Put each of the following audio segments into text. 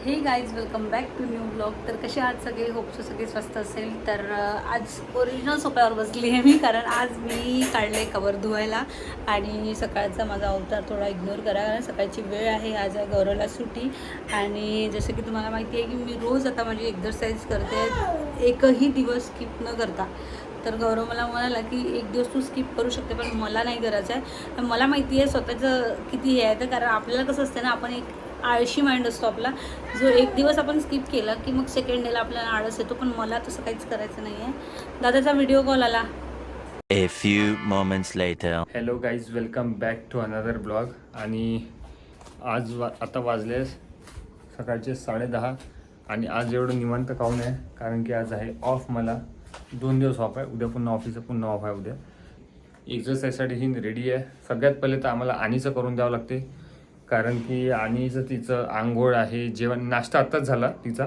हे guys welcome back to new blog. तर कसे आहात सगळे? होपसो सगळे स्वस्त असेल. तर आज ओरिजिनल सोप्यावर बसली आहे मी, कारण आज मी काढले कवर धुवायला आणि सकाळचा माझा अवतार थोडा इग्नोर करा, कारण सकाळची वेळ आहे. आज आहे गौरवला सुट्टी आणि जसं की तुम्हाला माहिती आहे की मी रोज आता माझी एक्झरसाईज करते, एकही दिवस स्किप न करता. तर गौरव मला म्हणाला की एक दिवस तू स्किप करू शकते, पण मला नाही करायचं आहे. मला माहिती आहे स्वतःचं किती हे आहे, तर कारण आपल्याला कसं असतं ना, आपण एक आळशी माइंड असतो आपला, जो एक दिवस आपण स्किप केला की मग सेकंड डेला आपल्याला आळस येतो. पण मला तसं काहीच करायचं नाही आहे. दादाचा व्हिडिओ कॉल आला. A few moments later. Hello guys, welcome back to another blog. आणि आज आता वाजले सकाळचे 10:30 आणि आज एवढं निवांत काहून आहे, कारण की आज आहे ऑफ. मला 2 दिवस ऑफ आहे. उद्या पुन्हा ऑफिसचं पुन्हा ऑफ आहे. उद्या एक्झरसाईजसाठी ही रेडी आहे. सगळ्यात पहिले तर आम्हाला आणीचं करून द्यावं लागते, कारण की आणीचं तिचं आंघोळ आहे, जेवण नाश्ता आत्ताच झाला तिचा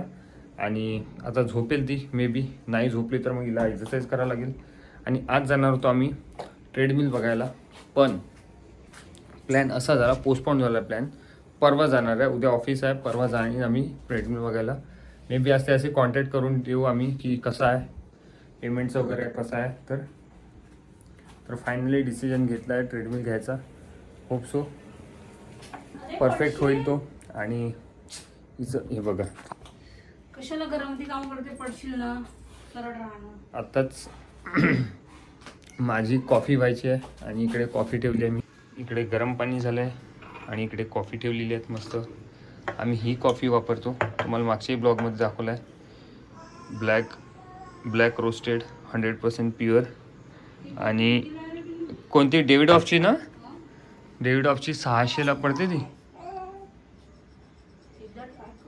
आणि आता झोपेल ती. मे बी नाही झोपली तर मग हिला एक्झरसाईज करावं लागेल. आणि आज जाणार होतो आम्ही ट्रेडमिल बघायला, पण प्लॅन असा झाला, पोस्टपोन झाला प्लॅन. परवा जाणार आहे, उद्या ऑफिस आहे, परवा जाणार आम्ही ट्रेडमिल बघायला. मे बी असते असे कॉन्टॅक्ट करून देऊ आम्ही की कसं आहे, पेमेंटचं वगैरे कसं आहे. तर फायनली डिसिजन घेतला आहे ट्रेडमिल घ्यायचा. होप सो परफेक्ट होईल तो. आणि हिचं हे बघा, कशाला घरामध्ये काम करते, पडशील ना, सरळ राहणं. आत्ताच माझी कॉफी व्हायची आहे आणि इकडे कॉफी ठेवली आहे मी. इकडे गरम पाणी झालं आहे आणि इकडे कॉफी ठेवलेली आहेत मस्त. आम्ही ही कॉफी वापरतो, तुम्हाला मागच्याही ब्लॉगमध्ये दाखवलं आहे. Black roasted 100% pure. आणि कोणती डेव्हिड ऑफची ना, डेव्हिड ऑफची 600ला पडते ती.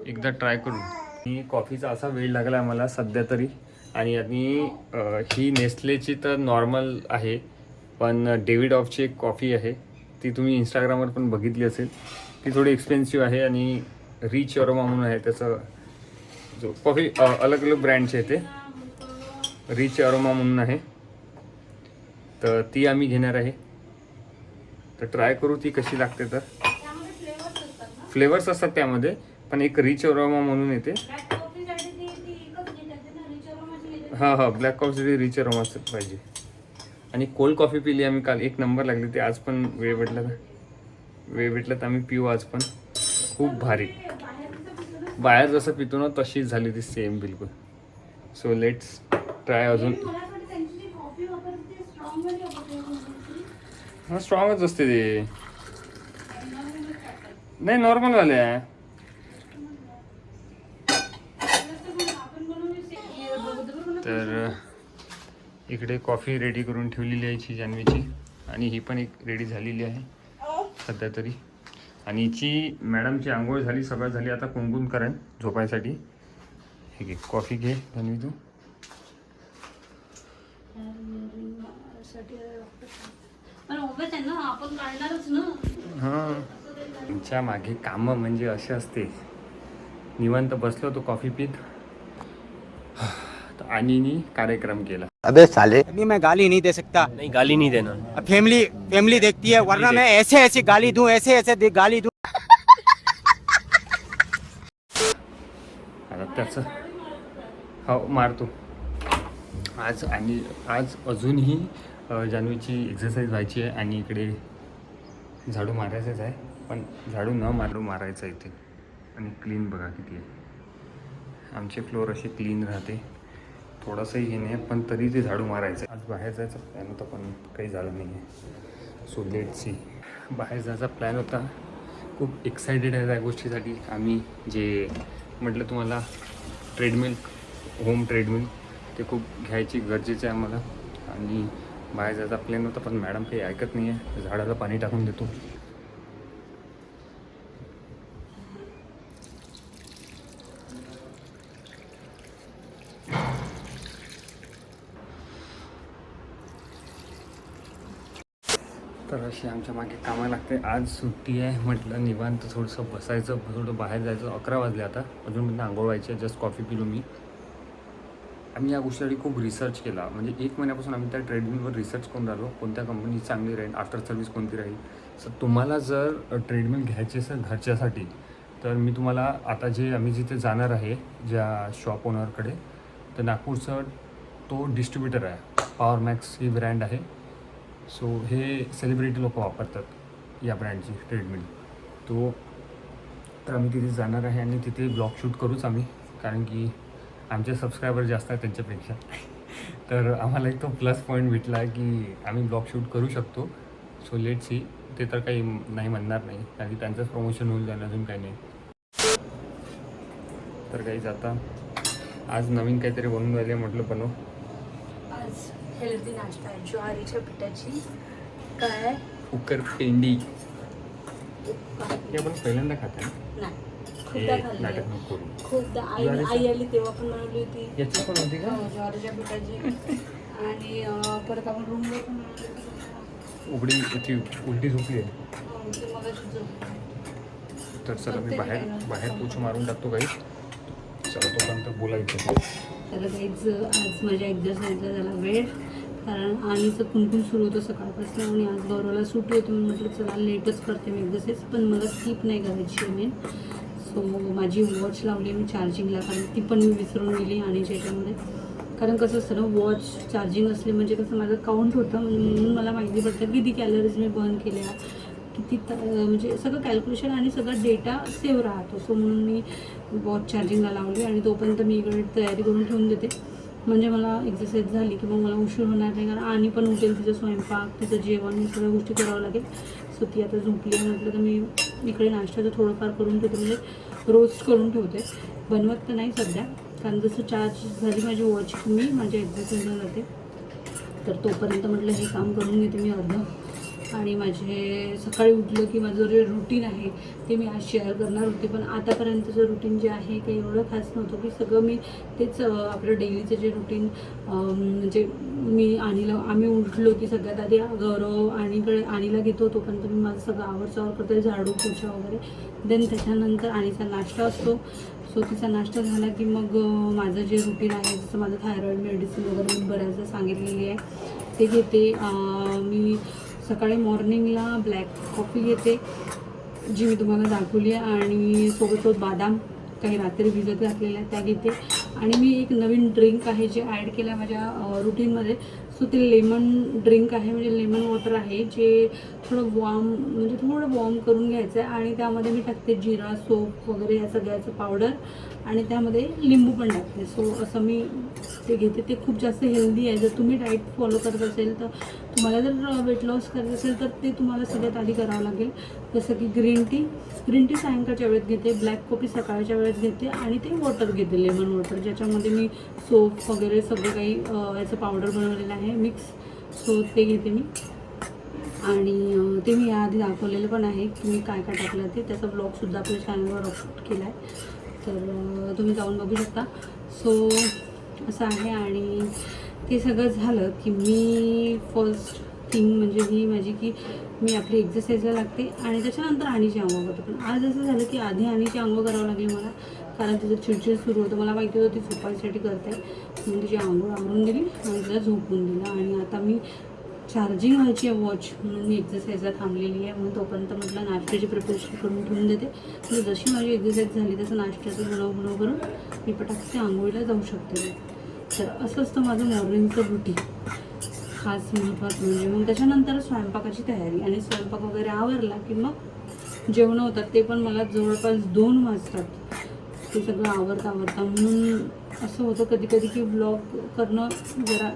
एकदा ट्राय करू. ही कॉफीचा असा वेळ लागला आहे मला सध्या तरी. आणि ही नेस्लेची तर नॉर्मल आहे, पण डेव्हिड ऑफची एक कॉफी आहे, ती तुम्ही इंस्टाग्रामवर पण बघितली असेल. ती थोडी एक्सपेन्सिव्ह आहे आणि रिच अरोमा म्हणून आहे त्याचं. जो कॉफी अलग अलग ब्रँडचे आहे, ते रिच अरोमा म्हणून आहे. तर ती आम्ही घेणार आहे. तर ट्राय करू ती कशी लागते. तर फ्लेवर्स असतात त्यामध्ये, पण एक रिच अरोमा म्हणून येते. हां, ब्लॅक कॉफीसाठी रिच अरोमा पाहिजे. आणि कोल्ड कॉफी पिली आम्ही काल, एक नंबर लागली ती. आज पण वेळ भेटला तर आम्ही पिऊ आज पण. खूप भारी, बाहेर जसं पितो ना तशीच झाली ती सेम बिलकुल. सो लेट्स ट्राय अजून. हां, स्ट्रॉंगच असते ते, नाही नॉर्मलवाले आहे. तर इकडे कॉफी रेडी करून ठेवलेली आहे हिची, जान्हवीची. आणि ही पण एक रेडी झालेली आहे सध्या तरी. आणि हिची मॅडमची आंघोळ झाली, सगळं झाली. आता कुंकुम करेन झोपायसाठी. हे घे कॉफी, घे जान्हवी तू. हां, तुमच्या मागे कामं म्हणजे असे असते. निवांत बसलो होतो कॉफी पीत, तर आणीनी कार्यक्रम केला. अबे साले, अभी मैं गाली नहीं दे सकता। नहीं, गाली नहीं देना. अब फैमिली देखती है, वरना मैं ऐसे गाली दूं, ऐसे गाली दूं। आता त्याचं हो मारतो. आज अजूनही जान्हवीची एक्सरसाइज व्हायची आहे. आणि इकडे झाडू मारायचंच आहे, पण झाडू न मारायचं आहे इथे. आणि क्लीन बघा किती आहे. आमचे फ्लोअर असे क्लीन राहते, थोडंसंही हे नाही, पण तरी ते झाडू मारायचं आहे. आज बाहेर जायचा प्लॅन होता, पण काही झालं नाही आहे. So let see. बाहेर जायचा प्लॅन होता. खूप एक्सायटेड आहे त्या गोष्टीसाठी. आम्ही जे म्हटलं तुम्हाला, ट्रेडमिल, होम ट्रेडमिल, ते खूप घ्यायची गरजेचं आहे आम्हाला. आणि बाहेर जायचा प्लॅन होता, पण मॅडम काही ऐकत नाही आहे. झाडाला पाणी टाकून देतो. तर अशी आमच्या मागे कामाला लागते. आज सुट्टी आहे, म्हटलं निवांत थोडंसं बसायचं, थोडं बाहेर जायचं. 11 वाजले आता, अजून आंघोळ व्हायची आहे. जस्ट कॉफी पिलो मी. आम्ही या गोष्टीसाठी खूप रिसर्च केला. म्हणजे 1 महिन्यापासून आम्ही त्या ट्रेडमिलवर रिसर्च करून राहिलो, कोणत्या कंपनी चांगली राहील, आफ्टर सर्व्हिस कोणती राहील. सर तुम्हाला जर ट्रेडमिल घ्यायची असेल घरच्यासाठी, तर मी तुम्हाला आता जे आम्ही जिथे जाणार आहे ज्या शॉप ओनरकडे, तर नागपूरचं तो डिस्ट्रीब्युटर आहे. पॉवर मॅक्स ही ब्रँड आहे. सो हे सेलिब्रिटी लोक वापरतात या ब्रँडची ट्रेडमिल. तर आम्ही तिथे जाणार आहे आणि तिथे ब्लॉग शूट करूच आम्ही, कारण की आमचे सबस्क्रायबर जास्त आहेत त्यांच्यापेक्षा. तर आम्हाला एक तो प्लस पॉईंट भेटला की आम्ही ब्लॉग शूट करू शकतो. So let's see. ते तर काही नाही म्हणणार नाही, कारण की त्यांचंच प्रमोशन होईल, त्यांना अजून काही नाही. तर काही आता आज नवीन काहीतरी बनवून राहिले, म्हटलं बनव. आज हेल्दी नाश्ता आहे, ज्वारीच्या पिठाची काय कुकर पेंडी. हे आपण पहिल्यांदा खात आहे. नाही, हे खूपदा खाल्ली नाटक आहे. नको करू. खूपदा ज्वारीचं? आई आली तेव्हा पण बनवली होती. याची पण होती का? हो, ज्वारीच्या पिठाची. आणि परत आपण रूमवर पण बनवली होती. उघडी याची उलटी झोपली आहे. हो, ते मगाशी झोपली. तर चला मी बाहेर पूछ मारून टाकतो काही. चला तोपर्यंत बोलायचं. तर काहीच आज माझ्या एक्झरसाईजला झाला वेळ, कारण आणीचं कुणकुण सुरू होतं सकाळपासून आणि आज गौरवला सुट्टी होती म्हणून म्हटलं चला लेटच करते मी एक्झरसाईज, पण मला स्किप नाही करायची आहे मेन. सो माझी वॉच लावली मी चार्जिंगला, कारण ती पण मी विसरून गेली आणीच्या याच्यामध्ये. कारण कसं असतं ना, वॉच चार्जिंग असले म्हणजे कसं माझं काउंट होतं, म्हणून मला माहिती पडतं किती कॅलरीज मी बर्न केल्या, किती म्हणजे सगळं कॅल्क्युलेशन आणि सगळा डेटा सेव्ह राहतो. सो म्हणून मी वॉच चार्जिंगला लावली आणि तोपर्यंत मी इकडे तयारी करून ठेवून देते, म्हणजे मला एक्सरसाइज झाली की मग मला उशीर होणार नाही. कारण आणि पण उठेल, तिचं स्वयंपाक, तिचं जेवण, हे सगळ्या गोष्टी करावं लागेल. सो ती आता झोपली आहे म्हटलं तर मी इकडे नाश्त्याचं थोडंफार करून ठेवते, म्हणजे रोस्ट करून ठेवते. बनवत तर नाही सध्या, कारण जसं चार्ज झाली माझी वॉच की मी माझ्या एक्सरसाइजला जाते. तर तोपर्यंत म्हटलं हे काम करून घेते मी अर्धं. आणि माझे सकाळी उठलं की माझं जे रुटीन आहे ते मी आज शेअर करणार होते, पण आतापर्यंतचं रुटीन जे आहे ते एवढं खास नव्हतं, की सगळं मी तेच आपलं डेलीचं जे रुटीन, म्हणजे मी आम्ही उठलो की सगळ्यात आधी गौरव आणीला घेतो, तोपर्यंत मी माझं सगळं आवरचावर करते, झाडू पोछा वगैरे. देन त्याच्यानंतर आणीचा नाश्ता असतो. सो तिचा नाश्ता झाला की मग माझं जे रुटीन आहे, जसं माझं थायरॉईड मेडिसिन वगैरे मी बऱ्याचदा सांगितलेली आहे ते घेते. मी सकाळी मॉर्निंगला ब्लॅक कॉफी घेते, जी मी तुम्हाला दाखवली आहे, आणि सोबत बादाम काही रात्री भिजत घातलेल्या त्या घेते. आणि मी एक नवीन ड्रिंक आहे जे ॲड केलं आहे माझ्या रुटीनमध्ये. सो ते लेमन ड्रिंक आहे, म्हणजे लेमन वॉटर आहे, जे थोडं वॉर्म करून घ्यायचं आहे. आणि त्यामध्ये मी टाकते जिरा, सोप वगैरे या सगळ्याचं पावडर, आणि त्यामध्ये लिंबू पण टाकते. सो असं मी ते घेते. ते खूप जास्त हेल्दी आहे. जर तुम्ही डाएट फॉलो करत असेल तर, तुम्हाला जर वेट लॉस करायचं असेल तर ते तुम्हाला सगळ्यात आधी करावं लागेल. जसं की ग्रीन टी सायंकाळच्या वेळेत घेते, ब्लॅक कॉफी सकाळच्या वेळेत घेते, आणि ते वॉटर घेते, लेमन वॉटर, ज्याच्यामध्ये मी सोप वगैरे सगळं काही याचं पावडर बनवलेलं आहे मिक्स. सो ते घेते मी. आणि ते मी याआधी दाखवलेलं पण आहे की मी काय काय टाकलं ते, त्याचा ब्लॉगसुद्धा आपल्या चॅनलवर अपलोड केला आहे, तर तुम्ही जाऊन बघू शकता. सो असं आहे. आणि ते सगळं झालं की मी फर्स्ट थिंग म्हणजे ही माझी की मी आपली एक्सरसाइजला लागते, आणि त्याच्यानंतर आणीची आंघोळ करते. पण आज असं झालं की आधी आणीची आंघोळ करावं लागली मला, कारण तिचं चिडचिड सुरू होतं. मला माहिती होतं ती झोपायसाठी करते, म्हणून तिची आंघोळ आवरून दिली आणि तिला झोपून दिलं. आणि आता मी चार्जिंग व्हायची आहे वॉच, म्हणून मी एक्सरसाइजला थांबलेली आहे. म्हणून तोपर्यंत म्हटलं नाश्त्याची प्रिपरेशन करून ठेवून देते, म्हणजे जशी माझी एक्सरसाइज झाली तसं नाश्त्याचं बनव करून मी पटाकसे आंघोळीला जाऊ शकते. तर असं असतं माझं मॉर्निंगचं रुटीन, खास महत्त्वाचं म्हणजे. मग त्याच्यानंतर स्वयंपाकाची तयारी, आणि स्वयंपाक वगैरे आवरला की मग जेवणं होतात, ते पण मला जवळपास 2 वाजतात ते सगळं आवरता. म्हणून असं होतं कधी कधी की ब्लॉग करणं जरा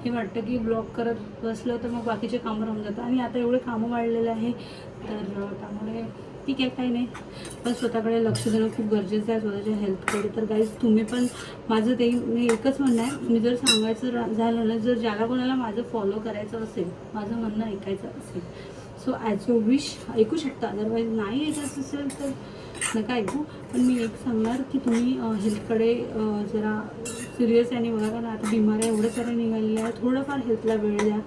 हे वाटतं की ब्लॉग करत बसलं तर मग बाकीचे कामं राहून जातं. आणि आता एवढे कामं वाढलेले आहे, तर त्यामुळे ठीक आहे, काही नाही, पण स्वतःकडे लक्ष देणं खूप गरजेचं आहे, स्वतःच्या हेल्थकडे. तर गाईज तुम्ही पण, माझं ते मी एकच म्हणणं आहे, मी जर सांगायचं झालं ना, जर ज्याला कोणाला माझं फॉलो करायचं असेल, माझं म्हणणं ऐकायचं असेल, सो ॲज यू विश ऐकू शकता. अदरवाईज नाही ऐकायचं असेल तर नका ऐकू. पण मी एक सांगणार की तुम्ही हेल्थकडे जरा सिरियस आहे. आणि बघा, कारण आता बिमाऱ्या एवढ्या साऱ्या निघालेल्या आहेत, थोडंफार हेल्थला वेळ द्या,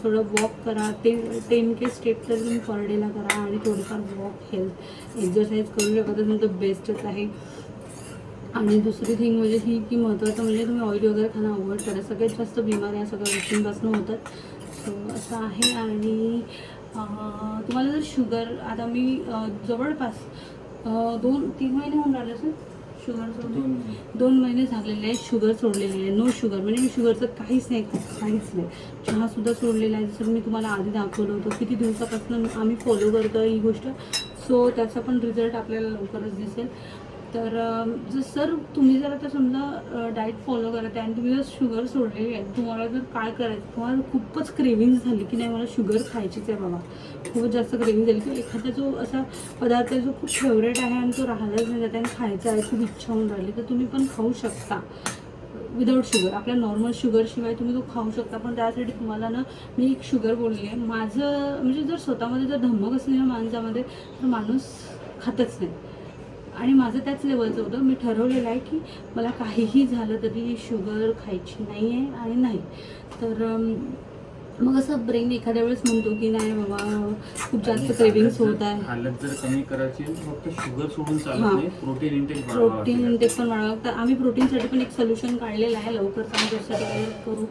थोडं वॉक करा. 10K स्टेप तर तुम्ही पर डेला करा, आणि थोडंफार वॉक, हेल्थ, एक्सरसाइज करू शकत असेल तर बेस्टच आहे. आणि दुसरी थिंग म्हणजे ही की महत्त्वाचं म्हणजे तुम्ही ऑइल वगैरे खाणं अवॉइड करा. सगळ्यात जास्त बिमाऱ्या सगळ्या गोष्टींपासून होतात. सो असं आहे. आणि तुम्हाला जर शुगर, आता मी जवळपास 2-3 महिने होऊन राहिले सर शुगर सोडून. 2 महिने झालेले आहेत शुगर सोडलेली आहे. नो शुगर म्हणजे मी शुगरचं काहीच नाही खात, काहीच नाही. चहासुद्धा सोडलेला आहे. जसं मी तुम्हाला आधी दाखवलं होतं किती दिवसापासून आम्ही फॉलो करतो ही गोष्ट. सो त्याचा पण रिझल्ट आपल्याला लवकरच दिसेल. तर जर सर तुम्ही जर आता समजा डाएट फॉलो करत आहे आणि तुम्ही जर शुगर सोडलेली आहे, तुम्हाला जर काय करायचं, तुम्हाला खूपच क्रेविंग झाली की नाही मला शुगर खायचीच आहे बाबा, खूपच जास्त क्रेविंग झाली की एखादा जो असा पदार्थ आहे जो खूप फेवरेट आहे आणि तो राहिलाच नाही जात आणि खायचा आहे, खूप इच्छा होऊन राहिली, तर तुम्ही पण खाऊ शकता विदाऊट शुगर. आपल्या नॉर्मल शुगरशिवाय तुम्ही तो खाऊ शकता. पण त्यासाठी तुम्हाला ना मी एक शुगर बोलली आहे. माझं म्हणजे जर स्वतःमध्ये जर धमक असली ना माणसामध्ये तर माणूस खातच नाही. आणि माझं त्याच लेवलचं होतं. मी ठरवलेलं आहे की मला काहीही झालं तरी शुगर खायची नाही आहे आणि नाही. तर मग असं ब्रेन एखाद्या वेळेस म्हणतो की नाही बाबा खूप जास्त क्रेविंग्स होत आहे. हालत जर कमी करायची फक्त शुगर सोडून चालत हां. नाही, प्रोटीन इंटेक प्रोटीन इंटेक पण वाढवा. तर आम्ही प्रोटीनसाठी पण एक सोल्युशन काढलेलं आहे, लवकर आम्ही त्यासाठी काय करू.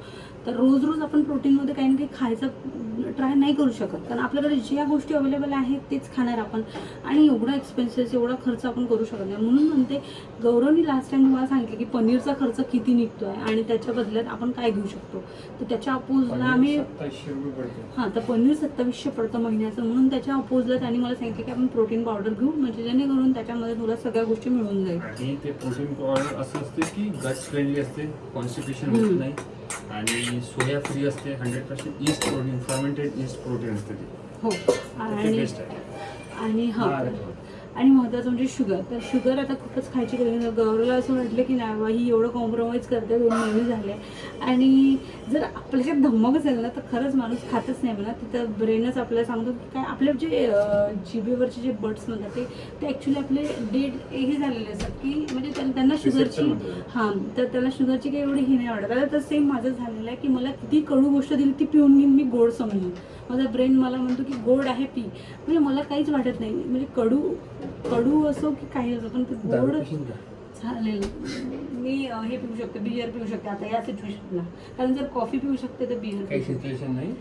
तर रोज रोज आपण प्रोटीनमध्ये काही ना काही खायचं ट्राय नाही करू शकत, कारण आपल्याकडे ज्या गोष्टी अवेलेबल आहेत तेच खाणार आपण. आणि एवढा एक्सपेन्सेस एवढा खर्च आपण करू शकत नाही. म्हणून म्हणते गौरवनी लास्ट टाइम तुम्हाला सांगितलं की पनीरचा खर्च किती निघतो आहे आणि त्याच्या बदल्यात आपण काय घेऊ शकतो. तर त्याच्या अपोजला आम्ही 2700 रुपये पडते. हां, तर पनीर 2700 पडतं महिन्याचं. म्हणून त्याच्या अपोजला त्यांनी मला सांगितलं की आपण प्रोटीन पावडर घेऊ, म्हणजे जेणेकरून त्याच्यामध्ये तुला सगळ्या गोष्टी मिळून जाईल. आणि ते प्रोटीन पावडर असं असते की गट फ्रेंडली असते, कॉन्स्टिपेशन होत नाही आणि सोया फ्री असते. 100% east protein, fermented east protein असते ते. हो. आणि बेस्ट आहे. आणि हां, आणि महत्त्वाचं म्हणजे शुगर. तर शुगर आता खूपच खायची गरज. गौरवला असं वाटलं की नाही बा ही एवढं कॉम्प्रोमाइज करते, 2 महिने झाले. आणि जर आपल्याच्यात धम्मक असेल ना तर खरंच माणूस खातच नाही म्हणा. तिथं ब्रेनच आपल्याला सांगतो की काय आपले जे जिभेवरचे जे बर्ड्स म्हणतात ते ॲक्च्युली आपले डेड हे झालेले असतात की म्हणजे त्यांना शुगरची हां, तर त्याला शुगरची काही एवढी ही नाही वाटत. आता तर सेम माझं झालेलं आहे की मला किती कडू गोष्ट दिली ती पिऊन घेऊन मी गोड समजून. माझा ब्रेन मला म्हणतो की गोड आहे पी, म्हणजे मला काहीच वाटत नाही. म्हणजे कडू असो की काही असो पण ते गोड चालेल. मी हे पिऊ शकते, बियर पिऊ शकते आता या सिच्युएशनला. कारण जर कॉफी पिऊ शकते तर बियर काही पिऊ शकते. सिच्युएशन नाही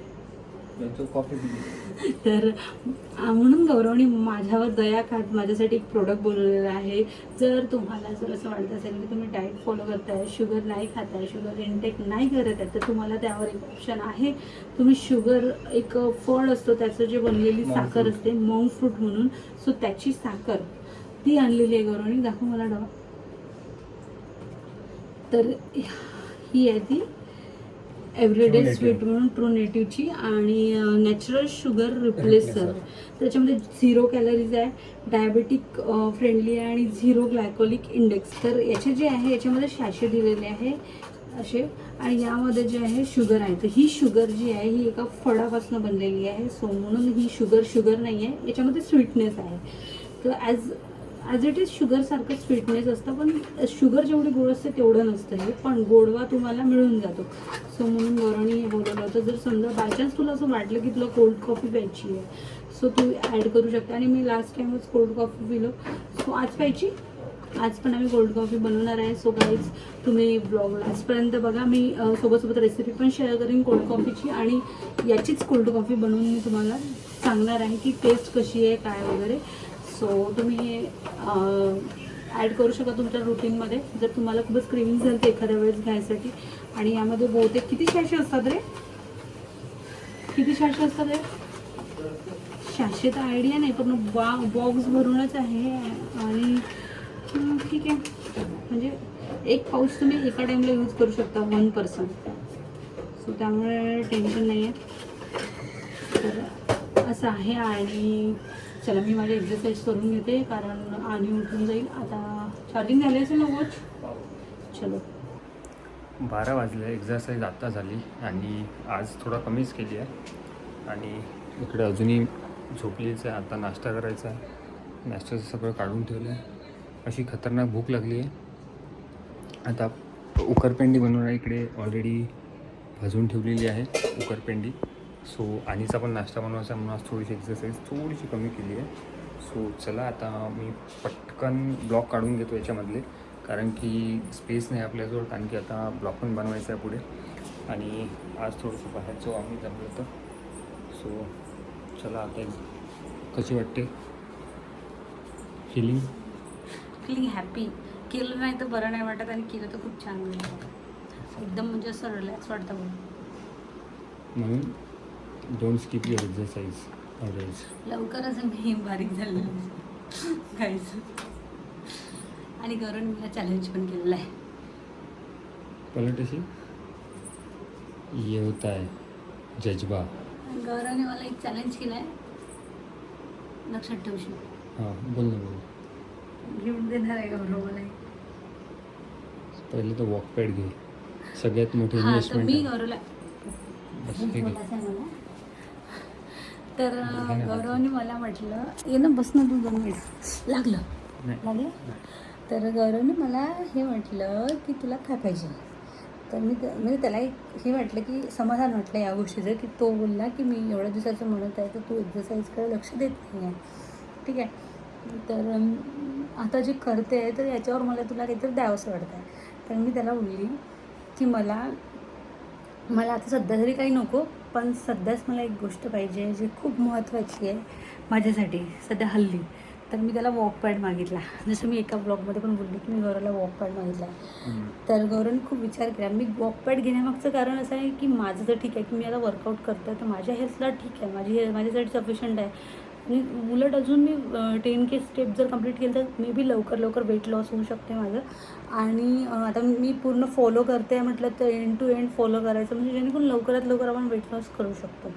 तो कॉफी पिली. तर म्हणून गौरवनी माझ्यावर दया खात माझ्यासाठी एक प्रोडक्ट बनवलेलं आहे. जर तुम्हाला जर असं वाटत असेल की तुम्ही डाएट फॉलो करताय, शुगर नाही खाताय, शुगर इंटेक नाही करत आहे, तर तुम्हाला त्यावर एक ऑप्शन आहे. तुम्ही शुगर एक फळ असतो त्याचं जे बनलेली साखर असते, मॉन्क फ्रूट म्हणून, सो त्याची साखर ती आणलेली आहे गौरवनी. दाखव मला डबा. तर ही आहे ती एव्हरीडे स्वीट म्हणून ट्रू नेटिव्हची आणि नॅचरल शुगर रिप्लेसर. त्याच्यामध्ये 0 कॅलरीज आहे, डायबेटिक फ्रेंडली आहे आणि 0 ग्लायकोलिक इंडेक्स. तर याचे जे आहे याच्यामध्ये शॅशे दिलेले आहे असे, आणि यामध्ये जे आहे शुगर आहे. तर ही शुगर जी आहे ही एका फळापासून बनलेली आहे. सो म्हणून ही शुगर नाही आहे, याच्यामध्ये स्वीटनेस आहे. तर ॲज इट इज शुगरसारखं स्वीटनेस असतं, पण शुगर जेवढी गोड असते तेवढं नसतं हे, पण गोडवा तुम्हाला मिळून जातो. सो म्हणून गौरवनी हे बोलवलं होतं. जर समजा बायचान्स तुला असं वाटलं की तुला कोल्ड कॉफी प्यायची आहे, सो तू ॲड करू शकते. आणि मी लास्ट टाईमच कोल्ड कॉफी पिलो, सो आज प्यायची. आज पण आम्ही कोल्ड कॉफी बनवणार आहे. सो गाईज तुम्ही ब्लॉग लास्टपर्यंत बघा. मी सोबत रेसिपी पण शेअर करेन कोल्ड कॉफीची, आणि याचीच कोल्ड कॉफी बनवून मी तुम्हाला सांगणार आहे की टेस्ट कशी आहे काय वगैरे. सो तुम्ही ॲड करू शकता तुमच्या रुटीनमध्ये जर तुम्हाला खूपच क्रेविंग झाली तर एखाद्या वेळेस घ्यायसाठी. आणि यामध्ये बहुतेक किती शॅशे असतात रे? किती शॅशे असतात रे? शॅशे तर आयडिया नाही, पण बॉक्स भरूनच आहे. आणि ठीक आहे, म्हणजे एक पाऊच तुम्ही एका टाईमला यूज करू शकता 1 पर्सन. सो त्यामुळे टेन्शन नाही आहे. तर असं आहे. आणि चला मी माझी एक्सरसाइज करून घेते कारण आणि उठून जाईल. आता चार्जिंग झाली असेल ना वॉच. चलो 12 वाजले. एक्झरसाईज आत्ता झाली आणि आज थोडा कमीच केली आहे. आणि इकडे अजूनही झोपलीच आहे. आता नाश्ता करायचा आहे. नाश्त्याचं सगळं काढून ठेवलं आहे. अशी खतरनाक भूक लागली आहे. आता उकरपेंडी बनवणार इकडे ऑलरेडी भाजून ठेवलेली आहे उकरपेंडी. सो आणीचा पण नाश्ता बनवायचा म्हणून आज थोडीशी एक्सरसाइज थोडीशी कमी केली आहे. सो चला आता मी पटकन ब्लॉग काढून घेतो याच्यामधले, कारण की स्पेस नाही आपल्याजवळ, कारण की आता ब्लॉग पण बनवायचा आहे पुढे. आणि आज थोडंसं बाहेरचं आम्ही जमलं होतं. सो चला आता कशी वाटते फिलिंग हॅपी. केलं नाही तर बरं नाही वाटत आणि केलं तर खूप छान वाटतं. एकदम म्हणजे असं रिलॅक्स वाटतं बघ. म्हणून डोंट स्किप युअर एक्सरसाइज. लवकरच मी बारीक झालेलं खायचं. आणि घरून मला चॅलेंज पण केलेलं आहे. पलट अशी ये होता है जज्बा. गौरवने मला एक चॅलेंज केलं आहे, लक्षात ठेवशील. हां बोल ना बोल. घेऊन देणार आहे गौरव मला. पहिले तर वॉक पॅड घे. सगळ्यात मोठी हां, तर इन्व्हेस्टमेंट मी आहे. गौरवला बस हे घे. बोलायचं आहे मला. तर गौरवने मला म्हटलं ये ना, बस ना तू 2 मिनिट. लागलं लागलं. तर गौरवने मला हे म्हटलं की तुला काय पाहिजे. तर मी म्हणजे त्याला एक हे वाटलं की समाधान वाटलं या गोष्टीचं, की तो बोलला की मी एवढ्या दिवसाचं म्हणत आहे तर तू एक्सरसाइजकडे लक्ष देत नाही आहे. ठीक आहे. तर आता जे करते आहे तर याच्यावर मला तुला काहीतरी द्यावंसं वाटतं आहे. तर मी त्याला बोलली की मला आता सध्या तरी काही नको, पण सध्याच मला एक गोष्ट पाहिजे जी खूप महत्त्वाची आहे माझ्यासाठी सध्या हल्ली. तर मी त्याला वॉक पॅड मागितला. जसं मी एका ब्लॉगमध्ये पण बोलली की मी गौरवला वॉक पॅड मागितला. तर गौरवने खूप विचार केला. मी वॉक पॅड घेण्यामागचं कारण असं आहे की माझं तर ठीक आहे की मी आता वर्कआउट करतो आहे, तर माझ्या हेल्थला ठीक आहे, माझ्यासाठी सफिशियंट आहे. आणि उलट अजून मी 10K स्टेप जर कंप्लीट केलं तर मे बी लवकर वेट लॉस होऊ शकते माझं. आणि आता मी पूर्ण फॉलो करते म्हटलं तर एंड टू एंड फॉलो करायचं, म्हणजे जेणेकरून लवकरात लवकर आपण वेट लॉस करू शकतो.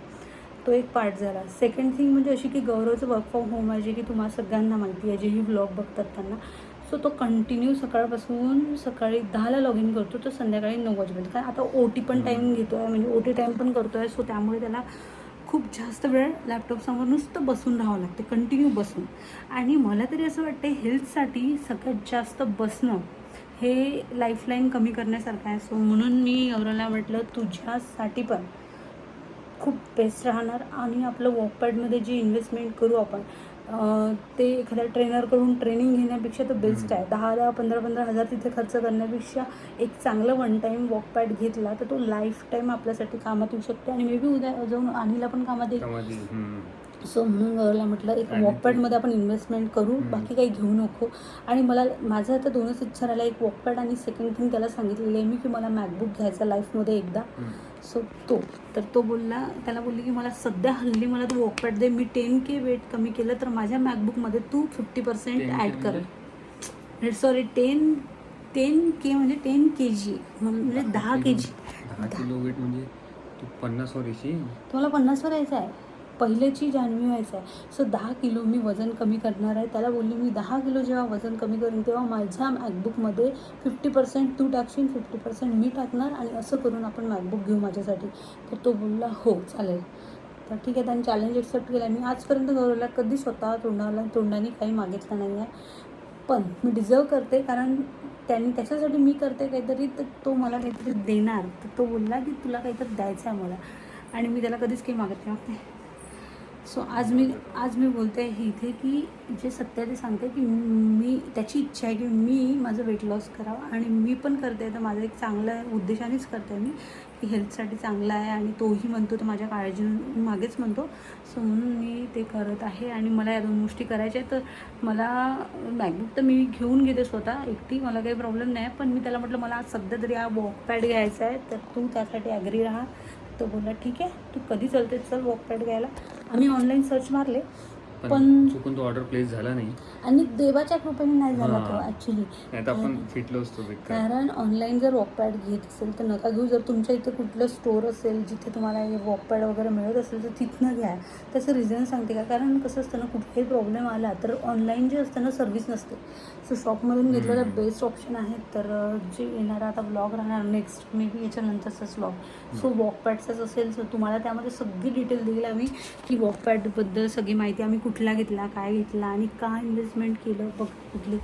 तो एक पार्ट झाला. सेकंड थिंग म्हणजे अशी की गौरवचं वर्क फ्रॉम होम आहे, जे की तुम्हाला सगळ्यांना माहिती आहे, जेही ब्लॉग बघतात त्यांना. सो तो कंटिन्यू सकाळपासून सकाळी 10ला लॉग इन करतो तर संध्याकाळी 9 वाजेपर्यंत. कारण आता OT पण टाईम घेतो आहे, म्हणजे OT टाईम पण करतो आहे. सो त्यामुळे त्याला खूप जास्त वेळ लॅपटॉपसमोर नुसतं बसून राहावं लागते, कंटिन्यू बसून. आणि मला तरी असं वाटतं हेल्थसाठी सगळ्यात जास्त बसणं हे लाईफलाईन कमी करण्यासारखं आहे. सो म्हणून मी गौरवला म्हटलं तुझ्यासाठी पण खूप बेस्ट राहणार. आणि आपलं वॉकपॅडमध्ये जी इन्व्हेस्टमेंट करू आपण ते एखाद्या ट्रेनरकडून ट्रेनिंग घेण्यापेक्षा तर बेस्ट आहे. 10-15 हजार तिथे खर्च करण्यापेक्षा एक चांगलं वन टाईम वॉकपॅड घेतला तर तो लाईफ टाईम आपल्यासाठी कामात येऊ शकते. आणि मे बी उद्या जाऊन अनिला पण कामात येईल. सो म्हणून गौरवला म्हटलं एक वॉकपॅडमध्ये आपण इन्व्हेस्टमेंट करू, बाकी काही घेऊ नको. आणि माझं आता 2च इच्छा राहिला, एक वॉकपॅड आणि सेकंड थिंग त्याला सांगितलेलं आहे मी की मला मॅकबुक घ्यायचा लाईफमध्ये एकदा. सो तो बोलला, त्याला बोलली की मला सध्या हल्ली मला तू वॉकपॅड दे, मी 10K वेट कमी केलं तर माझ्या मॅकबुकमध्ये तू 50% ॲड कर. सॉरी 10K म्हणजे 10 kg म्हणजे 10 kg. 10 किलो वेट म्हणजे तू 50 वर येशील. तुम्हाला 50वर यायचं आहे, पहिल्याची जान्हवी व्हायचं आहे. सो 10 किलो मी वजन कमी करणार आहे. त्याला बोलली मी 10 किलो जेव्हा वजन कमी करेन तेव्हा माझ्या मॅकबुकमध्ये 50% तू टाकशील, 50% मी टाकणार आणि असं करून आपण मॅकबुक घेऊ माझ्यासाठी. तर तो बोलला हो चालेल. तर ठीक आहे, त्यांनी चॅलेंज एक्सेप्ट केला. मी आजपर्यंत गौरवला कधी स्वतः तोंडाने काही मागितलं नाही आहे, पण मी डिझर्व करते कारण त्याच्यासाठी मी करते काहीतरी, तर तो मला काहीतरी देणार. तर तो बोलला की तुला काहीतरी द्यायचं आहे मला, आणि मी त्याला कधीच काही मागत नाही. सो आज मी बोलते आहे इथे की जे सत्य ते सांगते की मी त्याची इच्छा आहे की मी माझं वेट लॉस करावं, आणि मी पण करते. तर माझं एक चांगलं उद्देशानेच करते मी की हेल्थसाठी चांगलं आहे, आणि तोही म्हणतो तर माझ्या काळजी मागेच म्हणतो. सो म्हणून मी ते करत आहे. आणि मला या 2 गोष्टी करायच्या आहेत. तर मला मॅकबुक तर मी घेऊन घेते स्वतः एकटी, मला काही प्रॉब्लेम नाही. पण मी त्याला म्हटलं मला आज सध्या तरी हा वॉकपॅड घ्यायचा आहे, तर तू त्यासाठी ॲग्री राहा. तो बोलला ठीक आहे, तू कधी चलते चल वॉकपॅड घ्यायला. आम्ही ऑनलाईन सर्च मारले पण चुकून तो ऑर्डर प्लेस झाला नाही, आणि देवाच्या कृपेने नाही झाला तो ॲक्च्युली. आपण फिटलो असतो. कारण ऑनलाईन जर वॉकपॅड घेत असेल तर नका घेऊ. जर तुमच्या इथे कुठलं स्टोर असेल जिथे तुम्हाला हे वॉकपॅड वगैरे मिळत असेल तर तिथनं घ्या. त्याचं रिझन सांगते का, कारण कसं असतं ना, कुठलाही प्रॉब्लेम आला तर ऑनलाईन जे असतं ना सर्व्हिस नसते. सो शॉपमधून घेतलेलं बेस्ट ऑप्शन आहे. तर जे येणारा आता ब्लॉग राहणार नेक्स्ट मे बी याच्यानंतरचाच ब्लॉग, सो वॉकपॅडचाच असेल. सो तुम्हाला त्यामध्ये सगळी डिटेल देईल आम्ही की वॉकपॅडबद्दल सगळी माहिती, आम्ही कुठला घेतला, काय घेतला आणि का इन्व्हेस्टमेंट केलं, कुठले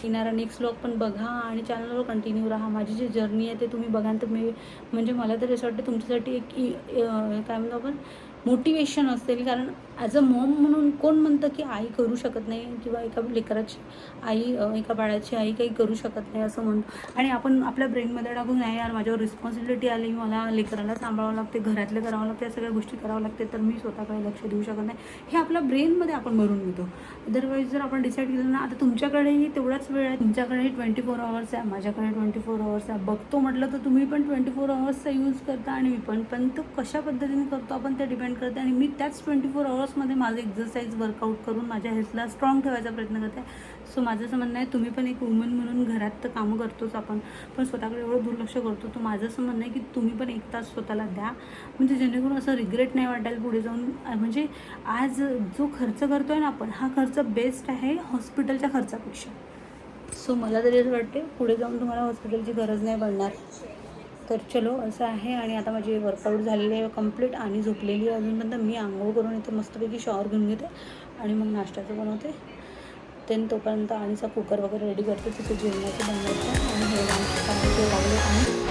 येणारा नेक्स्ट ब्लॉग पण बघा आणि चॅनलवर कंटिन्यू राहा. माझी जी जर्नी आहे ते तुम्ही बघा. तर म्हणजे मला तरी असं वाटतं तुमच्यासाठी एक काय म्हणतो आपण मोटिवेशन असेल. कारण ॲज अ मॉम म्हणून कोण म्हणतं की आई करू शकत नाही किंवा एका लेकराची आई एका बाळाची आई काही करू शकत नाही असं म्हणतो. आणि आपण आपल्या ब्रेनमध्ये टाकून नाही यार माझ्यावर रिस्पॉन्सिबिलिटी आली, मला लेकराला सांभाळावं लागते, घरातलं करावं लागते, या सगळ्या गोष्टी करावं लागते, तर मी स्वतःकडे लक्ष देऊ शकत नाही, हे आपल्या ब्रेनमध्ये आपण भरून घेतो. अदरवाईज जर आपण डिसाईड केलं ना, आता तुमच्याकडेही तेवढाच वेळ आहे, तुमच्याकडेही 24 आवर्स आहे, माझ्याकडे 24 आवर्स आहे, बघतो म्हटलं तर तुम्ही पण 24 आवर्सचा यूज करता आणि मी पण तो कशा पद्धतीने करतो आपण ते डिपेंड करते. आणि मी त्याच 24 आवर्समध्ये माझं एक्झरसाईज वर्कआउट करून माझ्या हेल्थला स्ट्रॉंग ठेवायचा प्रयत्न करते. सो माझं असं म्हणणं आहे, तुम्ही पण एक वुमन म्हणून घरात तर कामं करतोच आपण, पण स्वतःकडे एवढं दुर्लक्ष करतो. तर माझं असं म्हणणं आहे की तुम्ही पण 1 तास स्वतःला द्या, म्हणजे जेणेकरून असं रिग्रेट नाही वाटायला पुढे जाऊन. म्हणजे आज जो खर्च करतो आहे ना आपण, हा खर्च बेस्ट आहे हॉस्पिटलच्या खर्चापेक्षा. सो मला तरी असं वाटते पुढे जाऊन तुम्हाला हॉस्पिटलची गरज नाही पडणार. तर चलो असं आहे. आणि आता माझी वर्कआउट झालेली आहे कंप्लीट आणि झोपलेली आहे अजूनपर्यंत. मी आंघोळ करून इथे मस्तपैकी शॉवर घेऊन घेते आणि मग नाश्त्याचं बनवते. देन तोपर्यंत आणीचा कुकर वगैरे रेडी करते, तिथे जेवणाचं बनवायचं आणि हे लागले आणि